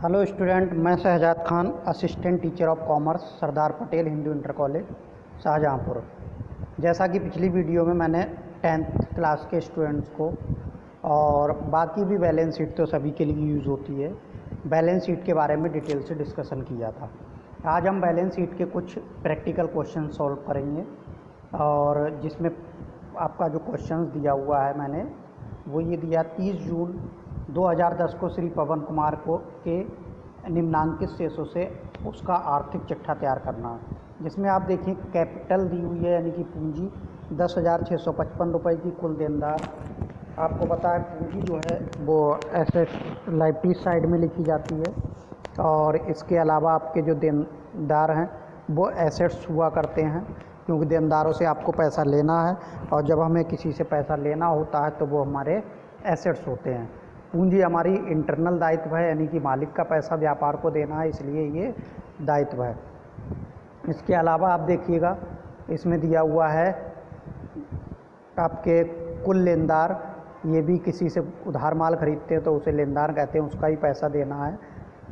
Hello student, मैं Shahzad Khan, assistant teacher of commerce, Sardar Patel Hindu inter college, Shahjahanpur. जैसा कि पिछली वीडियो में मैंने 10th क्लास के स्टूडेंट्स को और बाकी भी बैलेंस शीट तो सभी के लिए यूज़ होती है, बैलेंस शीट के बारे में डिटेल से डिस्कशन किया था। आज हम बैलेंस शीट के कुछ प्रैक्टिकल क्वेश्चन सॉल्व करेंगे और जिसमें आपका जो क्वेश्चन दिया हुआ है मैंने वो ये दिया 30 जून 2010 को श्री पवन कुमार को के निम्नांकित शेषों से उसका आर्थिक चिट्ठा तैयार करना, जिसमें आप देखिए कैपिटल दी हुई है यानी कि पूंजी 10,655 रुपये की, कुल देनदार आपको पता है पूंजी जो है वो एसेट लाइबिलिटी साइड में लिखी जाती है और इसके अलावा आपके जो देनदार हैं वो एसेट्स हुआ करते हैं, क्योंकि देनदारों से आपको पैसा लेना है और जब हमें किसी से पैसा लेना होता है तो वो हमारे एसेट्स होते हैं। पूंजी हमारी इंटरनल दायित्व है यानी कि मालिक का पैसा व्यापार को देना है, इसलिए ये दायित्व है। इसके अलावा आप देखिएगा इसमें दिया हुआ है आपके कुल लेनदार, ये भी किसी से उधार माल खरीदते हैं तो उसे लेनदार कहते हैं, उसका ही पैसा देना है,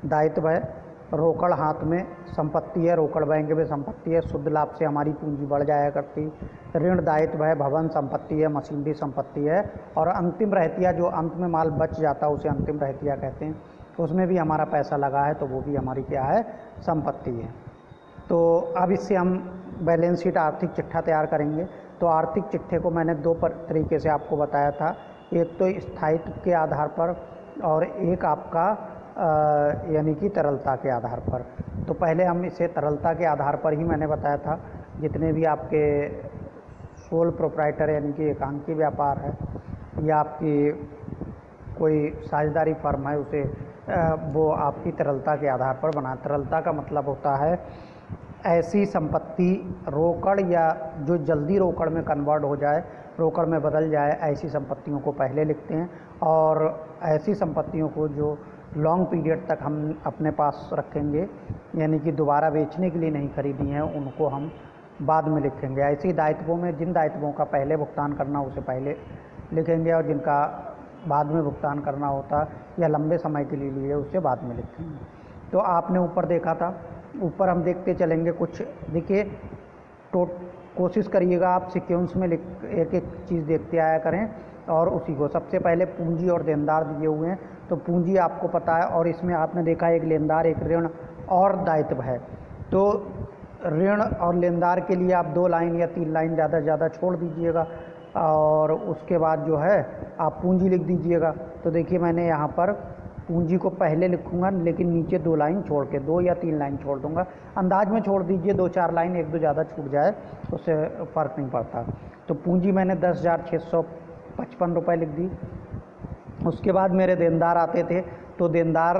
दायित्व है। रोकड़ हाथ में संपत्ति है, रोकड़ बैंक में संपत्ति है, शुद्ध लाभ से हमारी पूंजी बढ़ जाया करती। ऋण दायित्व है, भवन संपत्ति है, मशीनरी संपत्ति है और अंतिम रहतिया जो अंत में माल बच जाता है उसे अंतिम रहतिया कहते हैं, उसमें भी हमारा पैसा लगा है तो वो भी हमारी क्या है, संपत्ति है। तो अब इससे हम बैलेंस शीट आर्थिक चिट्ठा तैयार करेंगे। तो आर्थिक चिट्ठे को मैंने दो तरीके से आपको बताया था, एक तो स्थायित्व के आधार पर और एक आपका यानी कि तरलता के आधार पर। तो पहले हम इसे तरलता के आधार पर ही मैंने बताया था, जितने भी आपके सोल प्रोप्राइटर यानी कि एकांकी व्यापार है या आपकी कोई साझेदारी फर्म है उसे वो आपकी तरलता के आधार पर बना। तरलता का मतलब होता है ऐसी संपत्ति रोकड़ या जो जल्दी रोकड़ में कन्वर्ट हो जाए, रोकड़ में बदल जाए, ऐसी संपत्तियों को पहले लिखते हैं और ऐसी संपत्तियों को जो लॉन्ग पीरियड तक हम अपने पास रखेंगे यानी कि दोबारा बेचने के लिए नहीं खरीदी हैं उनको हम बाद में लिखेंगे। ऐसे ही दायित्वों में जिन दायित्वों का पहले भुगतान करना उसे पहले लिखेंगे और जिनका बाद में भुगतान करना होता या लंबे समय के लिए लिए उसे बाद में लिखेंगे। तो आपने ऊपर देखा था, ऊपर हम देखते चलेंगे कुछ। देखिए तो कोशिश करिएगा आप सिक्वेंस में एक एक चीज़ देखते आया करें और उसी को सबसे पहले पूंजी और देनदार दिए हुए हैं। तो पूंजी आपको पता है और इसमें आपने देखा एक लेनदार, एक ऋण और दायित्व है। तो ऋण और लेनदार के लिए आप 2 लाइन या 3 लाइन ज़्यादा से ज़्यादा छोड़ दीजिएगा और उसके बाद जो है आप पूंजी लिख दीजिएगा। तो देखिए मैंने यहाँ पर पूंजी को पहले लिखूँगा लेकिन नीचे 2 लाइन छोड़ के 2 या 3 लाइन छोड़ दूँगा, अंदाज में छोड़ दीजिए, 2-4 लाइन 1-2 ज़्यादा छूट जाए उससे फ़र्क नहीं पड़ता। तो पूंजी मैंने 10,655 रुपये लिख दी। उसके बाद मेरे देनदार आते थे तो देनदार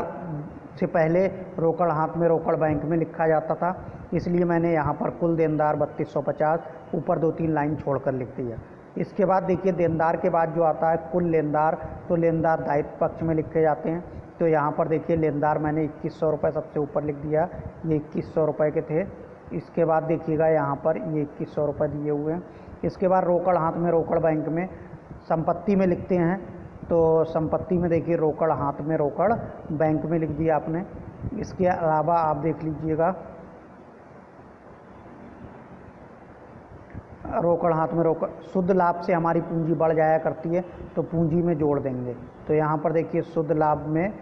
से पहले रोकड़ हाथ में, रोकड़ बैंक में लिखा जाता था, इसलिए मैंने यहाँ पर कुल देनदार 3250 ऊपर 2-3 लाइन छोड़कर लिख दिया। इसके बाद देखिए देनदार के बाद जो आता है कुल लेनदार, तो लेनदार दायित्व पक्ष में लिखे जाते हैं। तो यहाँ पर देखिए लेनदार मैंने 2100 रुपये सबसे ऊपर लिख दिया, ये 2100 रुपये के थे। इसके बाद देखिएगा यहाँ पर ये 2100 रुपये दिए हुए हैं। इसके बाद रोकड़ हाथ में, रोकड़ बैंक में, संपत्ति में लिखते हैं। तो संपत्ति में देखिए रोकड़ हाथ में, रोकड़ बैंक में लिख दिया आपने। इसके अलावा आप देख लीजिएगा रोकड़ हाथ में, रोकड़ शुद्ध लाभ से हमारी पूंजी बढ़ जाया करती है तो पूंजी में जोड़ देंगे। तो यहाँ पर देखिए शुद्ध लाभ में,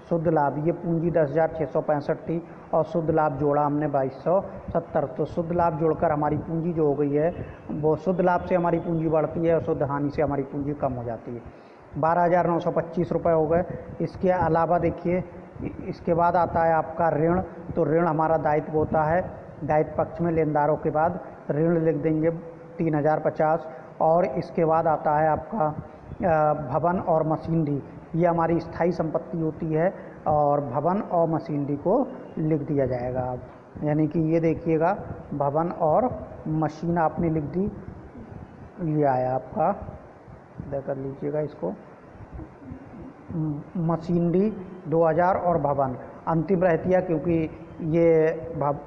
शुद्ध लाभ ये पूंजी 10,665 थी और शुद्ध लाभ जोड़ा हमने 2270। तो शुद्ध लाभ जोड़कर हमारी पूंजी जो हो गई है वो शुद्ध लाभ से हमारी पूंजी बढ़ती है और शुद्ध हानि से हमारी पूंजी कम हो जाती है। 12,925 रुपये हो गए। इसके अलावा देखिए इसके बाद आता है आपका ऋण। तो ऋण हमारा दायित्व होता है, दायित्व पक्ष में लेनदारों के बाद ऋण लिख देंगे 3,050 और इसके बाद आता है आपका भवन और मशीनरी, ये हमारी स्थायी संपत्ति होती है और भवन और मशीनरी को लिख दिया जाएगा। अब यानी कि ये देखिएगा भवन और मशीन आपने लिख दी, ये आया आपका, इधर कर लीजिएगा इसको, मशीनरी 2000 और भवन अंतिम रहतिया, क्योंकि ये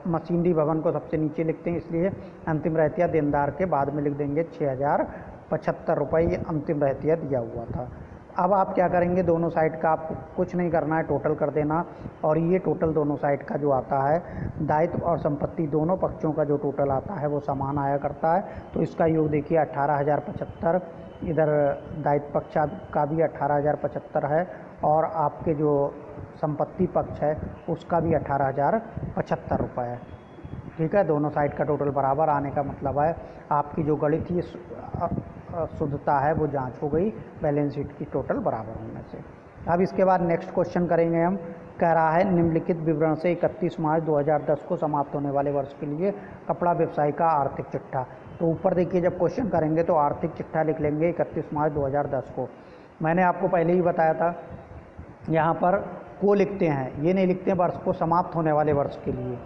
मशीनरी भवन को सबसे नीचे लिखते हैं इसलिए अंतिम रहतिया देनदार के बाद में लिख देंगे 6,075 रुपये, ये अंतिम रहतिया दिया हुआ था। अब आप क्या करेंगे, दोनों साइड का आपको कुछ नहीं करना है, टोटल कर देना। और ये टोटल दोनों साइड का जो आता है, दायित्व और संपत्ति दोनों पक्षों का जो टोटल आता है वो समान आया करता है। तो इसका योग देखिए 18,075, इधर दायित्व पक्ष का भी 18,075 है और आपके जो संपत्ति पक्ष है उसका भी 18,075 रुपये है। ठीक है, दोनों साइड का टोटल बराबर आने का मतलब है आपकी जो गणितीय शुद्धता है वो जांच हो गई बैलेंस शीट की टोटल बराबर होने से। अब इसके बाद नेक्स्ट क्वेश्चन करेंगे हम। कह रहा है निम्नलिखित विवरण से 31 मार्च 2010 को समाप्त होने वाले वर्ष के लिए कपड़ा व्यवसाय का आर्थिक चिट्ठा। तो ऊपर देखिए जब क्वेश्चन करेंगे तो आर्थिक चिट्ठा लिख लेंगे 31 मार्च 2010 को। मैंने आपको पहले ही बताया था, यहाँ पर को लिखते हैं, ये नहीं लिखते हैं वर्ष को समाप्त होने वाले वर्ष के लिए,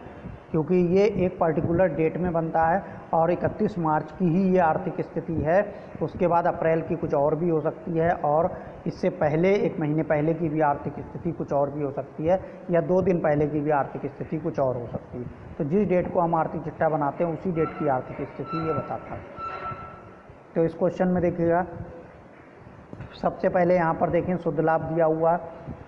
क्योंकि ये एक पर्टिकुलर डेट में बनता है और 31 मार्च की ही ये आर्थिक स्थिति है। उसके बाद अप्रैल की कुछ और भी हो सकती है और इससे पहले 1 महीने पहले की भी आर्थिक स्थिति कुछ और भी हो सकती है, या 2 दिन पहले की भी आर्थिक स्थिति कुछ और हो सकती है। तो जिस डेट को हम आर्थिक चिट्ठा बनाते हैं उसी डेट की आर्थिक स्थिति ये बताता है। तो इस क्वेश्चन में देखिएगा, सबसे पहले यहाँ पर देखें शुद्ध लाभ दिया हुआ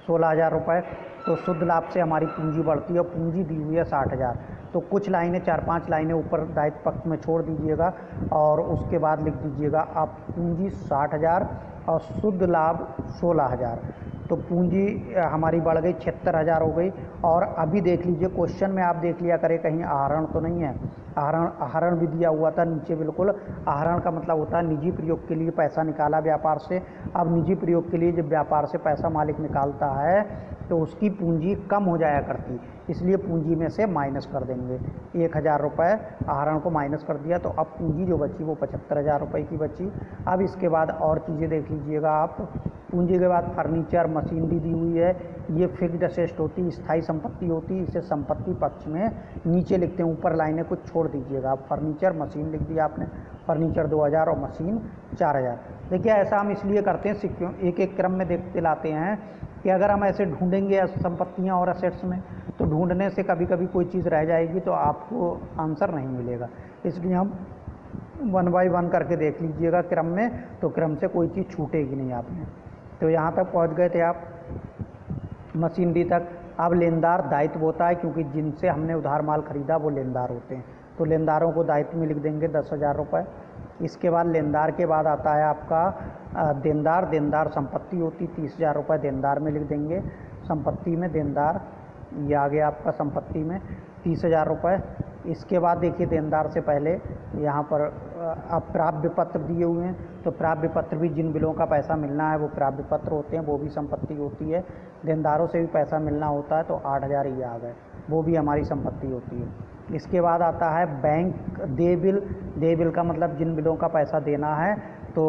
16,000 रुपये। तो शुद्ध लाभ से हमारी पूंजी बढ़ती है और पूंजी दी हुई है 60,000। तो कुछ लाइनें 4-5 लाइनें ऊपर दायित्व पक्ष में छोड़ दीजिएगा और उसके बाद लिख दीजिएगा आप पूंजी 60,000 और शुद्ध लाभ 16,000। तो पूंजी हमारी बढ़ गई 76,000 हो गई। और अभी देख लीजिए क्वेश्चन में आप देख लिया करें कहीं आहरण तो नहीं है। आहरण भी दिया हुआ था नीचे बिल्कुल। आहरण का मतलब होता है निजी प्रयोग के लिए पैसा निकाला व्यापार से। अब निजी प्रयोग के लिए जब व्यापार से पैसा मालिक निकालता है तो उसकी पूंजी कम हो जाया करती, इसलिए पूंजी में से माइनस कर देंगे। 1,000 रुपये आहरण को माइनस कर दिया तो अब पूंजी जो बची वो 75,000 रुपये की बची। अब इसके बाद और चीज़ें देख लीजिएगा आप। पूंजी के बाद फर्नीचर मशीनरी दी हुई है, ये फिक्स्ड असेट होती, स्थायी संपत्ति होती, इसे संपत्ति पक्ष में नीचे लिखते हैं, ऊपर लाइनें कुछ छोड़ दीजिएगा। आप फर्नीचर मशीन लिख दिया आपने, फर्नीचर 2,000 और मशीन 4,000। देखिए ऐसा हम इसलिए करते हैं, एक एक क्रम में देखते लाते हैं कि अगर हम ऐसे ढूंढेंगे संपत्तियां और असेट्स में तो ढूंढने से कभी कभी कोई चीज़ रह जाएगी तो आपको आंसर नहीं मिलेगा। इसलिए हम 1 बाय 1 करके देख लीजिएगा क्रम में, तो क्रम से कोई चीज़ छूटेगी नहीं आपने। तो यहाँ तक पहुँच गए थे आप मशीनरी तक। अब लेनदार दायित्व होता है, क्योंकि जिनसे हमने उधार माल खरीदा वो लेनदार होते हैं, तो लेनदारों को दायित्व में लिख देंगे 10,000 रुपये। इसके बाद लेनदार के बाद आता है आपका देनदार। देनदार संपत्ति होती 30,000 रुपये देनदार में लिख देंगे। संपत्ति में देनदार, ये आ गया आपका संपत्ति में 30,000 रुपये। इसके बाद देखिए देनदार से पहले यहाँ पर अब प्राप्य पत्र दिए हुए हैं, तो प्राप्य पत्र भी जिन बिलों का पैसा मिलना है वो प्राप्य पत्र होते हैं, वो भी संपत्ति होती है। देनदारों से भी पैसा मिलना होता है तो 8,000 ये आ गए, वो भी हमारी संपत्ति होती है। इसके बाद आता है बैंक देय बिल। देय बिल का मतलब जिन बिलों का पैसा देना है तो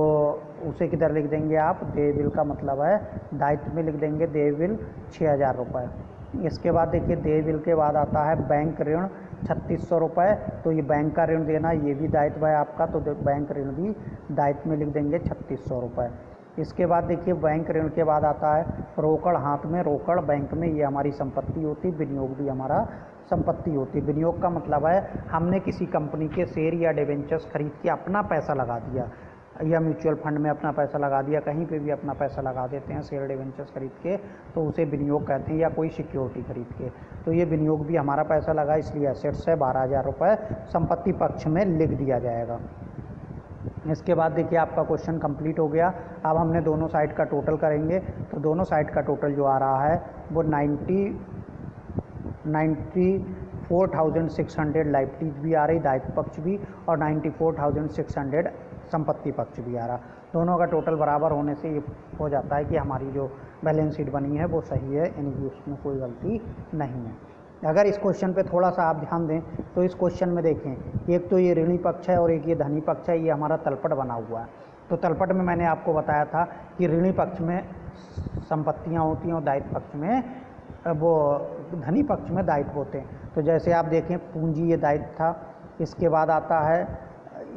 उसे किधर लिख देंगे आप, देय बिल का मतलब है दायित्व में लिख देंगे देय बिल 6,000 रुपये। इसके बाद देखिए देय बिल के बाद आता है बैंक ऋण 3,600 रुपये। तो ये बैंक का ऋण देना ये भी दायित्व है आपका, तो बैंक ऋण भी दायित्व में लिख देंगे 3,600 रुपये। इसके बाद देखिए बैंक ऋण के बाद आता है रोकड़ हाथ में। रोकड़ बैंक में ये हमारी संपत्ति होती, विनियोग भी हमारा संपत्ति होती। विनियोग का मतलब है हमने किसी कंपनी के शेयर या डिबेंचर्स खरीद के अपना पैसा लगा दिया, या म्यूचुअल फंड में अपना पैसा लगा दिया, कहीं पे भी अपना पैसा लगा देते हैं शेयर डिबेंचर्स खरीद के, तो उसे विनियोग कहते हैं, या कोई सिक्योरिटी खरीद के। तो ये विनियोग भी हमारा पैसा लगा, इसलिए एसेट्स है 12,000 रुपये संपत्ति पक्ष में लिख दिया जाएगा। इसके बाद देखिए आपका क्वेश्चन कंप्लीट हो गया। अब हमने दोनों साइड का टोटल करेंगे, तो दोनों साइड का टोटल जो आ रहा है वो 94,600 लायबिलिटीज भी आ रही, दायित्व पक्ष भी, और 94,600 संपत्ति पक्ष भी आ रहा। दोनों का टोटल बराबर होने से ये हो जाता है कि हमारी जो बैलेंस शीट बनी है वो सही है, यानी कि उसमें कोई गलती नहीं है। अगर इस क्वेश्चन पे थोड़ा सा आप ध्यान दें तो इस क्वेश्चन में देखें, एक तो ये ऋणी पक्ष है और एक ये धनी पक्ष है, ये हमारा तलपट बना हुआ है। तो तलपट में मैंने आपको बताया था कि ऋणी पक्ष में संपत्तियां होती हैं और दायित्व पक्ष में वो धनी पक्ष में दायित्व होते हैं। तो जैसे आप देखें पूंजी ये दायित्व था, इसके बाद आता है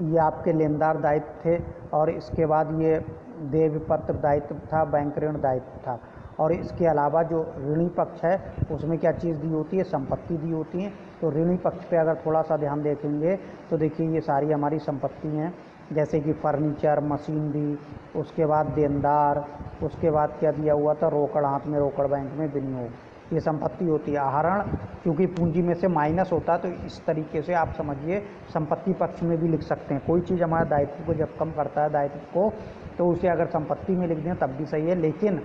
ये आपके लेनदार दायित्व थे, और इसके बाद ये देय पत्र दायित्व था, बैंक ऋण दायित्व था। और इसके अलावा जो ऋणी पक्ष है उसमें क्या चीज़ दी होती है, संपत्ति दी होती है। तो ऋणी पक्ष पे अगर थोड़ा सा ध्यान देखेंगे तो देखिए ये सारी हमारी संपत्ति हैं, जैसे कि फर्नीचर, मशीनरी, उसके बाद देनदार, उसके बाद क्या दिया हुआ था, रोकड़ हाथ में रोकड़ बैंक में विनियोग, ये संपत्ति होती है। आहरण क्योंकि पूंजी में से माइनस होता है तो इस तरीके से आप समझिए संपत्ति पक्ष में भी लिख सकते हैं। कोई चीज़ हमारे दायित्व को जब कम करता है दायित्व को, तो उसे अगर संपत्ति में लिख दें तब भी सही है, लेकिन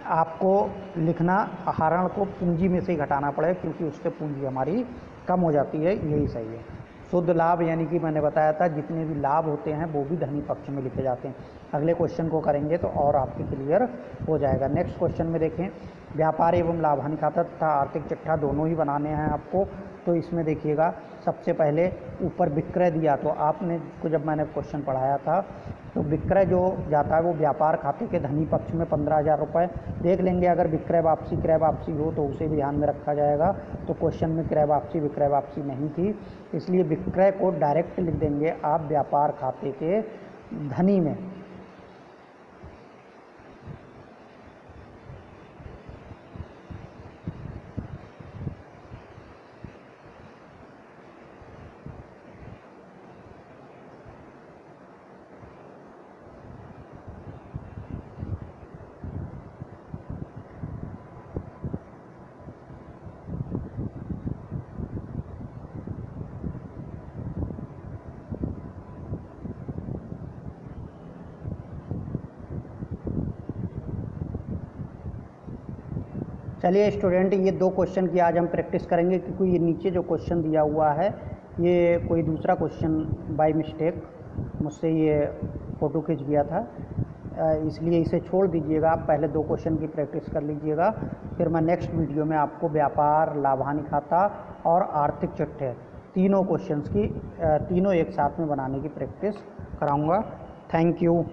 आपको लिखना आहरण को पूंजी में से ही घटाना पड़ेगा क्योंकि उससे पूंजी हमारी कम हो जाती है, यही सही है। शुद्ध लाभ यानी कि मैंने बताया था जितने भी लाभ होते हैं वो भी धनी पक्ष में लिखे जाते हैं। अगले क्वेश्चन को करेंगे तो और आपके क्लियर हो जाएगा। नेक्स्ट क्वेश्चन में देखें, व्यापार एवं लाभ हानि खाता तथा आर्थिक चिट्ठा दोनों ही बनाने हैं आपको। तो इसमें देखिएगा सबसे पहले ऊपर विक्रय दिया, तो आपने को जब मैंने क्वेश्चन पढ़ाया था तो विक्रय जो जाता है वो व्यापार खाते के धनी पक्ष में 15,000 रुपये देख लेंगे। अगर विक्रय वापसी हो तो उसे भी ध्यान में रखा जाएगा। तो क्वेश्चन में क्रय वापसी विक्रय वापसी नहीं थी, इसलिए विक्रय को डायरेक्ट लिख देंगे आप व्यापार खाते के धनी में। चलिए स्टूडेंट, ये दो क्वेश्चन की आज हम प्रैक्टिस करेंगे क्योंकि ये नीचे जो क्वेश्चन दिया हुआ है ये कोई दूसरा क्वेश्चन बाय मिस्टेक मुझसे ये फ़ोटो खींच गया था, इसलिए इसे छोड़ दीजिएगा। आप पहले दो क्वेश्चन की प्रैक्टिस कर लीजिएगा, फिर मैं नेक्स्ट वीडियो में आपको व्यापार, लाभ हानि खाता और आर्थिक चिट्ठे तीनों क्वेश्चंस की तीनों एक साथ में बनाने की प्रैक्टिस कराऊंगा। Thank you.